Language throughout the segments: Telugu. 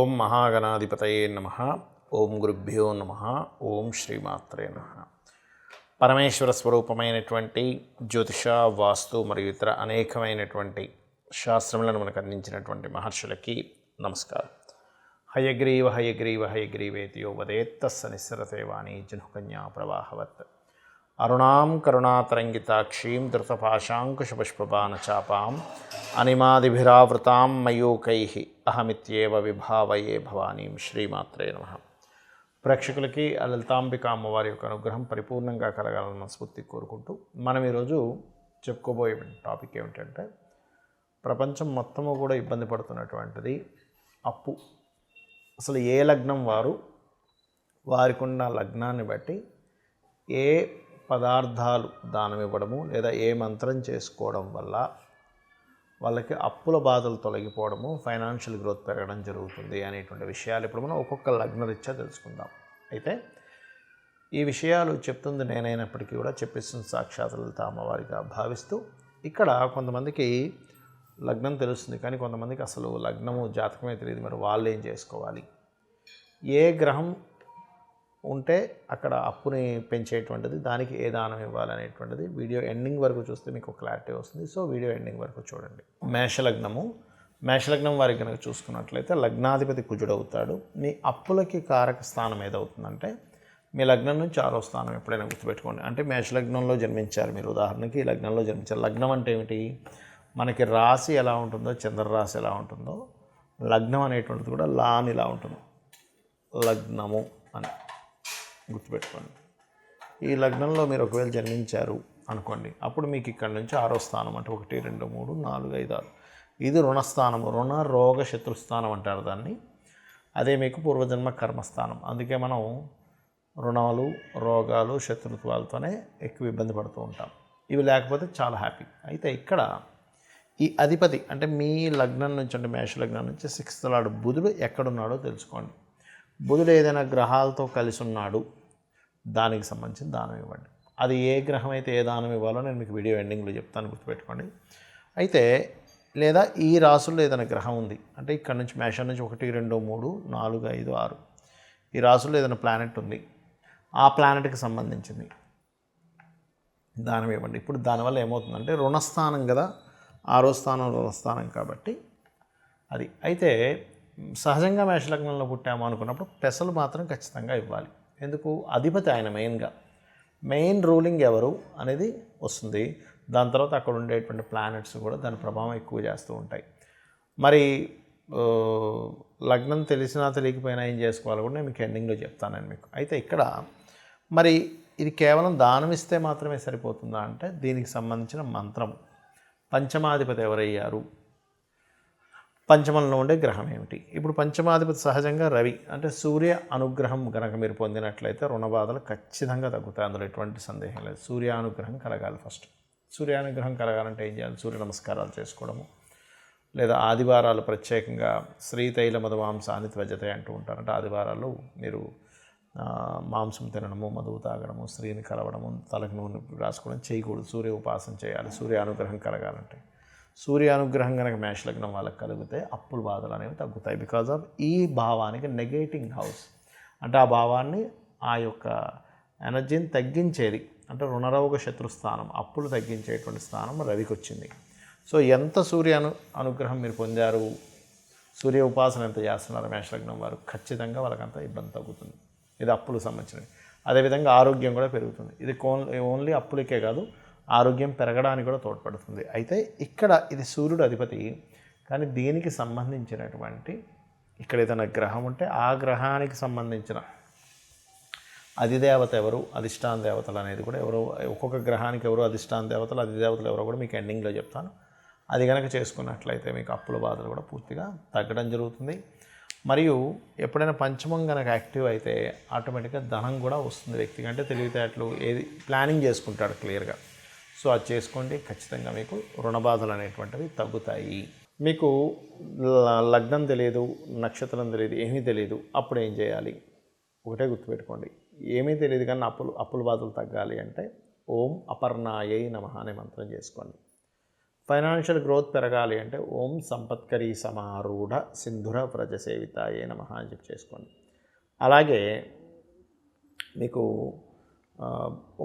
ఓం మహాగణాధిపతయే నమః. ఓం గురుభ్యో నమః. ఓం శ్రీమాత్రే నమః. పరమేశ్వర స్వరూపమైనటువంటి జ్యోతిష, వాస్తు మరియు ఇతర అనేకమైనటువంటి శాస్త్రములను మనకు అందించినటువంటి మహర్షులకి నమస్కారం. హయగ్రీవ హయగ్రీవ హయగ్రీవేతియో వదేత్తస్స నిస్సరతే వాణీ జనుకన్యా ప్రవాహవత్. అరుణాం కరుణాతరంగితాక్షీం ధృతపాశాంకుశపుష్పబాణచాపాం అనిమాదిభిరావృతాం మయూకైః అహమిత్యేవ విభావయే భవానీం. శ్రీమాత్రే నమః. ప్రేక్షకులకి లలితాంబిక అమ్మవారి యొక్క అనుగ్రహం పరిపూర్ణంగా కలగాలన్న స్ఫూర్తి కోరుకుంటూ మనం ఈరోజు చెప్పుకోబోయే టాపిక్ ఏమిటంటే, ప్రపంచం మొత్తము కూడా ఇబ్బంది పడుతున్నటువంటిది అప్పు. అసలు ఏ లగ్నం వారికి ఉన్న లగ్నాన్ని బట్టి ఏ పదార్థాలు దానం ఇవ్వడము లేదా ఏ మంత్రం చేసుకోవడం వల్ల వాళ్ళకి అప్పుల బాధలు తొలగిపోవడము, ఫైనాన్షియల్ గ్రోత్ పెరగడం జరుగుతుంది అనేటువంటి విషయాలు ఇప్పుడు మనం ఒక్కొక్క లగ్నరీత్యా తెలుసుకుందాం. అయితే ఈ విషయాలు చెప్తుంది నేనైనప్పటికీ కూడా చెప్పిస్తుంది సాక్షాత్ లలిత అమ్మవారిగా భావిస్తూ, ఇక్కడ కొంతమందికి లగ్నం తెలుస్తుంది కానీ కొంతమందికి అసలు లగ్నము జాతకమే తెలియదు. మరి వాళ్ళు ఏం చేసుకోవాలి, ఏ గ్రహం ఉంటే అక్కడ అప్పుని పెంచేటువంటిది, దానికి ఏ దానం ఇవ్వాలనేటువంటిది వీడియో ఎండింగ్ వరకు చూస్తే మీకు క్లారిటీ వస్తుంది. సో వీడియో ఎండింగ్ వరకు చూడండి. మేషలగ్నం వారికి కనుక చూసుకున్నట్లయితే లగ్నాధిపతి కుజుడవుతాడు. మీ అప్పులకి కారక స్థానం ఏదవుతుందంటే మీ లగ్నం నుంచి 6వ స్థానం. ఎప్పుడైనా గుర్తుపెట్టుకోండి. అంటే మేషలగ్నంలో జన్మించారు మీరు, ఉదాహరణకి ఈ లగ్నంలో జన్మించారు. లగ్నం అంటే ఏమిటి, మనకి రాశి ఎలా ఉంటుందో, చంద్రరాశి ఎలా ఉంటుందో లగ్నం అనేటువంటిది కూడా లాన్ ఇలా ఉంటుంది, లగ్నము అని గుర్తుపెట్టుకోండి. ఈ లగ్నంలో మీరు ఒకవేళ జన్మించారు అనుకోండి, అప్పుడు మీకు ఇక్కడ నుంచి 6వ స్థానం అంటే 1, 2, 3, 4, 5, 6 ఇది రుణస్థానము. రుణ రోగ శత్రుస్థానం అంటారు దాన్ని. అదే మీకు పూర్వజన్మ కర్మస్థానం. అందుకే మనం రుణాలు, రోగాలు, శత్రుత్వాలతోనే ఎక్కువ ఇబ్బంది పడుతూ ఉంటాం. ఇవి లేకపోతే చాలా హ్యాపీ. అయితే ఇక్కడ ఈ అధిపతి అంటే మీ లగ్నం నుంచి, అంటే మేష లగ్నం నుంచి 6th లార్డ్ బుధుడు ఎక్కడున్నాడో తెలుసుకోండి. బుధుడు ఏదైనా గ్రహాలతో కలిసి ఉన్నాడు, దానికి సంబంధించిన దానం ఇవ్వండి. అది ఏ గ్రహం అయితే ఏ దానం ఇవ్వాలో నేను మీకు వీడియో ఎండింగ్లో చెప్తాను, గుర్తుపెట్టుకోండి. అయితే లేదా ఈ రాసుల్లో ఏదైనా గ్రహం ఉంది అంటే ఇక్కడ నుంచి మేషం నుంచి 1, 2, 3, 4, 5, 6 ఈ రాసుల్లో ఏదైనా ప్లానెట్ ఉంది, ఆ ప్లానెట్కి సంబంధించింది దానం ఇవ్వండి. ఇప్పుడు దానివల్ల ఏమవుతుందంటే రుణస్థానం కదా, 6వ స్థానం రుణస్థానం కాబట్టి అది. అయితే సహజంగా మేషలగ్నంలో పుట్టాము అనుకున్నప్పుడు పెసలు మాత్రం ఖచ్చితంగా ఇవ్వాలి. ఎందుకు, అధిపతి ఆయన మెయిన్ రూలింగ్ ఎవరు అనేది వస్తుంది. దాని తర్వాత అక్కడ ఉండేటువంటి ప్లానెట్స్ కూడా దాని ప్రభావం ఎక్కువ చేస్తూ ఉంటాయి. మరి లగ్నం తెలిసినా తెలియకపోయినా ఏం చేసుకోవాలి కూడా నేను మీకు ఎండింగ్లో చెప్తాను మీకు. అయితే ఇక్కడ మరి ఇది కేవలం దానం ఇస్తే మాత్రమే సరిపోతుందా అంటే దీనికి సంబంధించిన మంత్రము, పంచమాధిపతి ఎవరయ్యారు, పంచమంలో ఉండే గ్రహం ఏమిటి. ఇప్పుడు పంచమాధిపతి సహజంగా రవి, అంటే సూర్య అనుగ్రహం కనుక మీరు పొందినట్లయితే రుణ బాధలు ఖచ్చితంగా తగ్గుతాయి, అందులో ఎటువంటి సందేహం లేదు. సూర్యానుగ్రహం కలగాలి. ఫస్ట్ సూర్యానుగ్రహం కలగాలంటే ఏం చేయాలి, సూర్య నమస్కారాలు చేసుకోవడము, లేదా ఆదివారాలు ప్రత్యేకంగా శ్రీతైల మధుమాంసాన్ని త్వజతే అంటూ ఉంటారు. అంటే ఆదివారాలు మీరు మాంసం తినడము, మధువు తాగడము, స్త్రీని కలవడము, తలకు నూనె రాసుకోవడం చేయకూడదు. సూర్య ఉపాసన చేయాలి సూర్య అనుగ్రహం కలగాలంటే. సూర్య అనుగ్రహం కనుక మేషలగ్నం వాళ్ళకి కలిగితే అప్పుల బాధలు అనేవి తగ్గుతాయి. బికాజ్ ఆఫ్ ఈ భావానికి నెగేటింగ్ హౌస్ అంటే ఆ భావాన్ని, ఆ యొక్క ఎనర్జీని తగ్గించేది అంటే రుణరోగ శత్రుస్థానం, అప్పులు తగ్గించేటువంటి స్థానం రవికి వచ్చింది. సో ఎంత సూర్య అనుగ్రహం మీరు పొందారు, సూర్య ఉపాసన ఎంత చేస్తున్నారు మేషలగ్నం వారు, ఖచ్చితంగా వాళ్ళకంతా ఇబ్బంది తగ్గుతుంది. ఇది అప్పులకు సంబంధించినవి. అదేవిధంగా ఆరోగ్యం కూడా పెరుగుతుంది. ఇది ఓన్లీ అప్పులకే కాదు, ఆరోగ్యం పెరగడానికి కూడా తోడ్పడుతుంది. అయితే ఇక్కడ ఇది సూర్యుడు అధిపతి, కానీ దీనికి సంబంధించినటువంటి ఇక్కడ ఏదైనా గ్రహం ఉంటే ఆ గ్రహానికి సంబంధించిన అధిదేవత ఎవరు, అధిష్టాన దేవతలు అనేది కూడా ఎవరో, ఒక్కొక్క గ్రహానికి ఎవరు అధిష్టాన దేవతలు, అధిదేవతలు ఎవరో కూడా మీకు ఎండింగ్లో చెప్తాను. అది కనుక చేసుకున్నట్లయితే మీకు అప్పుల బాధలు కూడా పూర్తిగా తగ్గడం జరుగుతుంది. మరియు ఎప్పుడైనా పంచమం కనుక యాక్టివ్ అయితే ఆటోమేటిక్గా ధనం కూడా వస్తుంది వ్యక్తికి. అంటే తెలివితేటలు ఏది ప్లానింగ్ చేసుకుంటాడు క్లియర్గా. సో అది చేసుకోండి, ఖచ్చితంగా మీకు రుణ బాధలు అనేటువంటివి తగ్గుతాయి. మీకు లగ్నం తెలియదు, నక్షత్రం తెలియదు, ఏమీ తెలియదు, అప్పుడు ఏం చేయాలి, ఒకటే గుర్తుపెట్టుకోండి. ఏమీ తెలియదు కానీ అప్పుల బాధలు తగ్గాలి అంటే ఓం అపర్ణాయై నమః అనే మంత్రం చేసుకోండి. ఫైనాన్షియల్ గ్రోత్ పెరగాలి అంటే ఓం సంపత్కరీ సమారూఢ సింధుర వ్రజ సేవితాయే నమః అని చెప్పి చేసుకోండి. అలాగే మీకు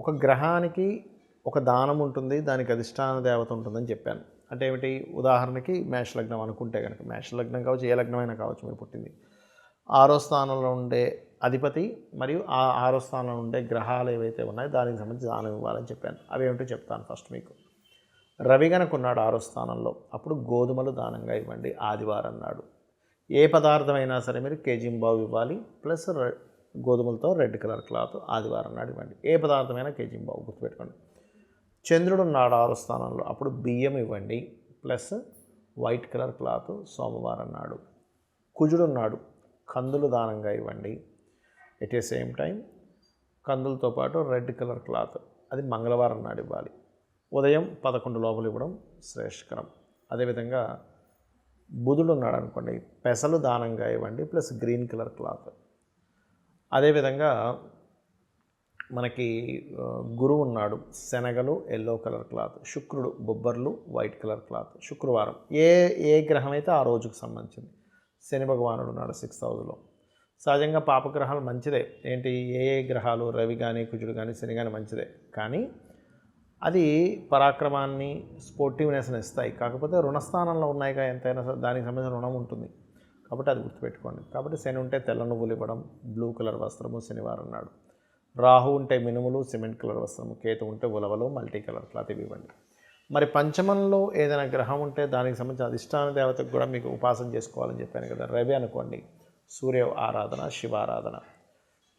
ఒక గ్రహానికి ఒక దానం ఉంటుంది, దానికి అధిష్టాన దేవత ఉంటుందని చెప్పాను. అంటే ఏమిటి? ఉదాహరణకి మేషలగ్నం అనుకుంటే కనుక, మేషలగ్నం కావచ్చు, ఏ లగ్నమైనా కావచ్చు మీరు పుట్టింది, 6వ స్థానంలో ఉండే అధిపతి మరియు ఆ 6వ స్థానంలో ఉండే గ్రహాలు ఏవైతే ఉన్నాయో దానికి సంబంధించి దానం ఇవ్వాలని చెప్పాను. అవి ఏమిటో చెప్తాను ఫస్ట్ మీకు. రవి గనక ఉన్నాడు 6వ స్థానంలో, అప్పుడు గోధుమలు దానంగా ఇవ్వండి ఆదివారం నాడు. ఏ పదార్థమైనా సరే మీరు కేజీంబావు ఇవ్వాలి, ప్లస్ గోధుమలతో రెడ్ కలర్ క్లాత్ ఆదివారం నాడు ఇవ్వండి. ఏ పదార్థమైనా కేజీంబావు గుర్తుపెట్టుకోండి. చంద్రుడు ఉన్నాడు 6వ స్థానంలో, అప్పుడు బియ్యం ఇవ్వండి, ప్లస్ వైట్ కలర్ క్లాత్ సోమవారం నాడు. కుజుడు ఉన్నాడు, కందులు దానంగా ఇవ్వండి. ఎట్ ఏ సేమ్ టైం కందులతో పాటు రెడ్ కలర్ క్లాత్ అది మంగళవారం నాడు ఇవ్వాలి. ఉదయం 11 లోపల ఇవ్వడం శ్రేష్కరం. అదేవిధంగా బుధుడు ఉన్నాడు అనుకోండి, పెసలు దానంగా ఇవ్వండి, ప్లస్ గ్రీన్ కలర్ క్లాత్. అదేవిధంగా మనకి గురువు ఉన్నాడు, శనగలు ఎల్లో కలర్ క్లాత్. శుక్రుడు బొబ్బర్లు వైట్ కలర్ క్లాత్. శుక్రవారం ఏ గ్రహం అయితే ఆ రోజుకు సంబంధించింది. శని భగవానుడు ఉన్నాడు 6th హౌస్లో. సహజంగా పాపగ్రహాలు మంచిదే. ఏంటి? ఏ గ్రహాలు రవి కానీ కుజుడు కానీ శని కానీ మంచిదే, కానీ అది పరాక్రమాన్ని స్పోర్టివ్నెస్ని ఇస్తాయి. కాకపోతే రుణస్థానంలో ఉన్నాయిగా, ఎంతైనా దానికి సంబంధించిన రుణం ఉంటుంది కాబట్టి అది గుర్తుపెట్టుకోండి. కాబట్టి శని ఉంటే తెల్ల నువ్వులు ఇవ్వడం, బ్లూ కలర్ వస్త్రము శనివారం నాడు. రాహు ఉంటే మినుములు సిమెంట్ కలర్ వస్త్రము, కేతు ఉంటే ఉలవలు మల్టీ కలర్ క్లాత్ ఇవి ఇవ్వండి. మరి పంచమంలో ఏదైనా గ్రహం ఉంటే దానికి సంబంధించిన అధిష్టాన దేవతకు కూడా మీకు ఉపాసన చేసుకోవాలని చెప్పాను కదా. రవి అనుకోండి, సూర్య ఆరాధన, శివారాధన.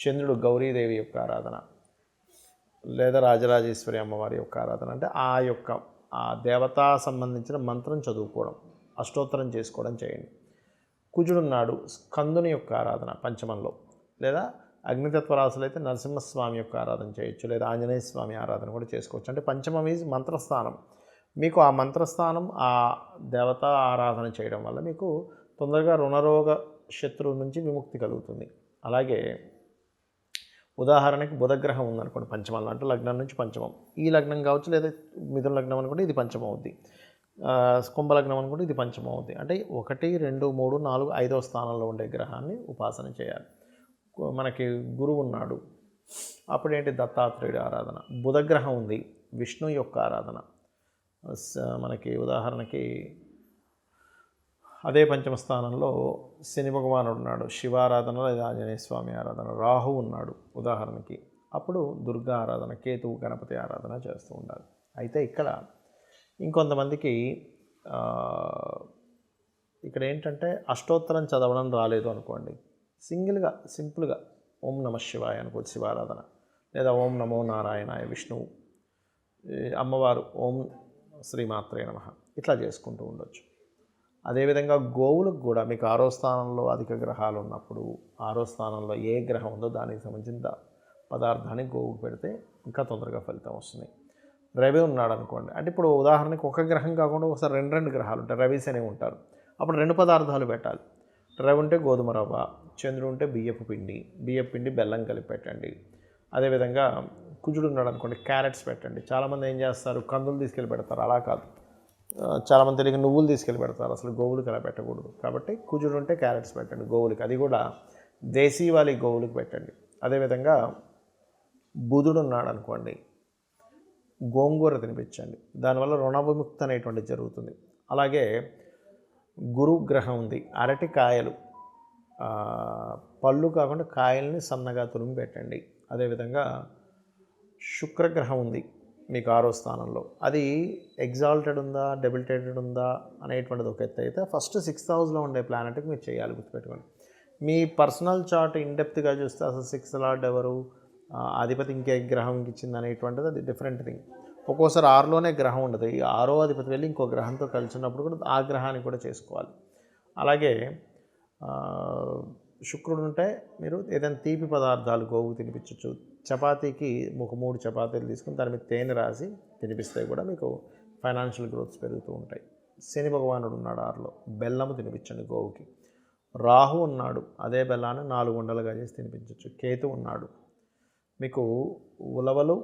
చంద్రుడు గౌరీదేవి యొక్క ఆరాధన, లేదా రాజరాజేశ్వరి అమ్మవారి యొక్క ఆరాధన. అంటే ఆ దేవతా సంబంధించిన మంత్రం చదువుకోవడం, అష్టోత్తరం చేసుకోవడం చేయండి. కుజుడున్నాడు, స్కందుని యొక్క ఆరాధన పంచమంలో, లేదా అగ్నితత్వ రాశులు అయితే నరసింహస్వామి యొక్క ఆరాధన చేయొచ్చు, లేదా ఆంజనేయ స్వామి ఆరాధన కూడా చేసుకోవచ్చు. అంటే పంచమం ఈజ్ మంత్రస్థానం. మీకు ఆ మంత్రస్థానం, ఆ దేవతా ఆరాధన చేయడం వల్ల మీకు తొందరగా రుణరోగ శత్రువు నుంచి విముక్తి కలుగుతుంది. అలాగే ఉదాహరణకి బుధగ్రహం ఉందనుకోండి పంచమంలో, అంటే లగ్నం నుంచి పంచమం. ఈ లగ్నం కావచ్చు, లేదా మిథున లగ్నం అనుకుంటే ఇది పంచమం అవుద్ది, కుంభలగ్నం అనుకుంటే ఇది పంచమం అవుద్ది. అంటే 1, 2, 3, 4, 5వ స్థానంలో ఉండే గ్రహాన్ని ఉపాసన చేయాలి. మనకి గురువు ఉన్నాడు, అప్పుడేంటి? దత్తాత్రేయుడి ఆరాధన. బుధగ్రహం ఉంది, విష్ణు యొక్క ఆరాధన. మనకి ఉదాహరణకి అదే పంచమ స్థానంలో శని భగవానుడు ఉన్నాడు, శివారాధన లేదా ఆంజనేయ స్వామి ఆరాధన. రాహు ఉన్నాడు ఉదాహరణకి, అప్పుడు దుర్గా ఆరాధన, కేతువు గణపతి ఆరాధన చేస్తూ ఉండాలి. అయితే ఇక్కడ ఇంకొంతమందికి ఇక్కడ ఏంటంటే అష్టోత్తరం చదవడం రాలేదు అనుకోండి, సింపుల్గా ఓం నమ శివాయ అనుకోవచ్చు శివారాధన, లేదా ఓం నమో నారాయణాయ విష్ణువు, అమ్మవారు ఓం శ్రీమాత్రే నమః, ఇట్లా చేసుకుంటూ ఉండొచ్చు. అదేవిధంగా గోవులకు కూడా మీకు 6వ స్థానంలో అధిక గ్రహాలు ఉన్నప్పుడు 6వ స్థానంలో ఏ గ్రహం ఉందో దానికి సంబంధించిన పదార్థాన్ని గోవుకు పెడితే ఇంకా తొందరగా ఫలితం వస్తుంది. రవి ఉన్నాడు అనుకోండి, అంటే ఇప్పుడు ఉదాహరణకి ఒక గ్రహం కాకుండా ఒకసారి 2 గ్రహాలు ఉంటాయి, రవి శని ఉంటారు, అప్పుడు 2 పదార్థాలు పెట్టాలి. రవి ఉంటే గోధుమ రవ్వ, చంద్రుడు ఉంటే బియ్యపు పిండి బెల్లం కలిపి పెట్టండి. అదేవిధంగా కుజుడు ఉన్నాడు అనుకోండి, క్యారెట్స్ పెట్టండి. చాలామంది ఏం చేస్తారు? కందులు తీసుకెళ్ళి పెడతారు, అలా కాదు. చాలామంది తెలియక నువ్వులు తీసుకెళ్ళి పెడతారు, అసలు గోవులకి అలా పెట్టకూడదు. కాబట్టి కుజుడు ఉంటే క్యారెట్స్ పెట్టండి గోవులకి, అది కూడా దేశీవాలి గోవులకి పెట్టండి. అదేవిధంగా బుధుడు ఉన్నాడు అనుకోండి, గోంగూర తినిపించండి, దానివల్ల రుణ విముక్తి అనేటువంటిది జరుగుతుంది. అలాగే గురువు గ్రహం ఉంది, అరటి కాయలు, పళ్ళు కాకుండా కాయల్ని సన్నగా తురిమి పెట్టండి. అదేవిధంగా శుక్రగ్రహం ఉంది మీకు 6వ స్థానంలో, అది ఎగ్జాల్టెడ్ ఉందా డెబిలిటేటెడ్ ఉందా అనేటువంటిది ఒక ఎత్తు అయితే, ఫస్ట్ 6th హౌస్లో ఉండే ప్లానెట్కి మీరు చేయాలి, గుర్తుపెట్టుకోండి. మీ పర్సనల్ చార్ట్ ఇన్డెప్త్గా చూస్తే అసలు 6th లార్డ్ ఎవరు, అధిపతి ఇంకే గ్రహంకి ఇచ్చింది అనేటువంటిది అది డిఫరెంట్ థింగ్. ఒక్కోసారి 6లోనే గ్రహం ఉండదు, ఈ 6వ అధిపతి వెళ్ళి ఇంకో గ్రహంతో కలిసి ఉన్నప్పుడు కూడా ఆ గ్రహాన్ని కూడా చేసుకోవాలి. అలాగే శుక్రుడు ఉంటే మీరు ఏదైనా తీపి పదార్థాలు గోవుకు తినిపించవచ్చు. చపాతీకి ఒక 3 చపాతీలు తీసుకుని దాని మీద తేనె రాసి తినిపిస్తే కూడా మీకు ఫైనాన్షియల్ గ్రోత్స్ పెరుగుతూ ఉంటాయి. శని భగవానుడు ఉన్నాడు 6లో, బెల్లము తినిపించండి గోవుకి. రాహు ఉన్నాడు, అదే బెల్లాన్ని 4 ఉండలుగా చేసి తినిపించవచ్చు. కేతు ఉన్నాడు, మీకు ఉలవలు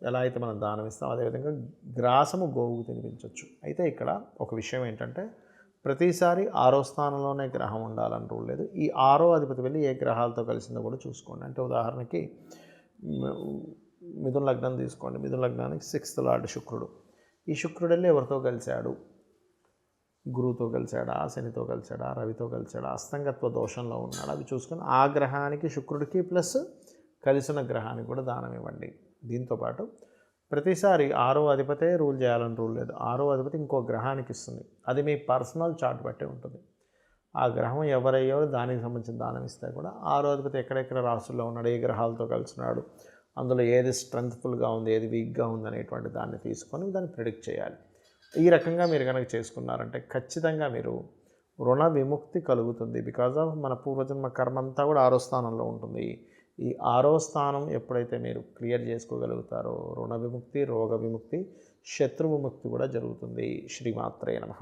ఎలా అయితే మనం దానం ఇస్తాం అదేవిధంగా గ్రాసము గోవుకు తినిపించవచ్చు. అయితే ఇక్కడ ఒక విషయం ఏంటంటే ప్రతిసారి 6వ స్థానంలోనే గ్రహం ఉండాలని రూల్ లేదు. ఈ 6వ అధిపతి వెళ్ళి ఏ గ్రహాలతో కలిసిందో కూడా చూసుకోండి. అంటే ఉదాహరణకి మిథున లగ్నం తీసుకోండి. మిథున లగ్నానికి 6th లార్డ్ శుక్రుడు. ఈ శుక్రుడు వెళ్ళి ఎవరితో కలిశాడు? గురువుతో కలిశాడా, శనితో కలిశాడా, రవితో కలిశాడా, అస్తంగత్వ దోషంలో ఉన్నాడు, అవి చూసుకొని ఆ గ్రహానికి శుక్రుడికి ప్లస్ కలిసిన గ్రహానికి కూడా దానం ఇవ్వండి. దీంతోపాటు ప్రతిసారి 6వ అధిపతే రూల్ చేయాలని రూల్ లేదు. 6వ అధిపతి ఇంకో గ్రహానికి ఇస్తుంది. అది మీ పర్సనల్ చార్ట్ బట్టే ఉంటుంది. ఆ గ్రహం ఎవరయ్యో దానికి సంబంధించిన దానం ఇస్తే కూడా 6వ అధిపతి ఎక్కడెక్కడ రాసుల్లో ఉన్నాడు, ఏ గ్రహాలతో కలిసినాడు, అందులో ఏది స్ట్రెంగ్త్ఫుల్గా ఉంది, ఏది వీక్గా ఉంది అనేటువంటి దాన్ని తీసుకొని దాన్ని ప్రిడిక్ట్ చేయాలి. ఈ రకంగా మీరు కనుక చేసుకున్నారంటే ఖచ్చితంగా మీరు రుణ విముక్తి కలుగుతుంది. బికాజ్ ఆఫ్ మన పూర్వజన్మ కర్మ అంతా కూడా 6వ స్థానంలో ఉంటుంది. ఈ 6వ స్థానం ఎప్పుడైతే మీరు క్లియర్ చేసుకోగలుగుతారో రుణ విముక్తి, రోగ విముక్తి, శత్రు విముక్తి కూడా జరుగుతుంది. శ్రీమాత్రే నమః.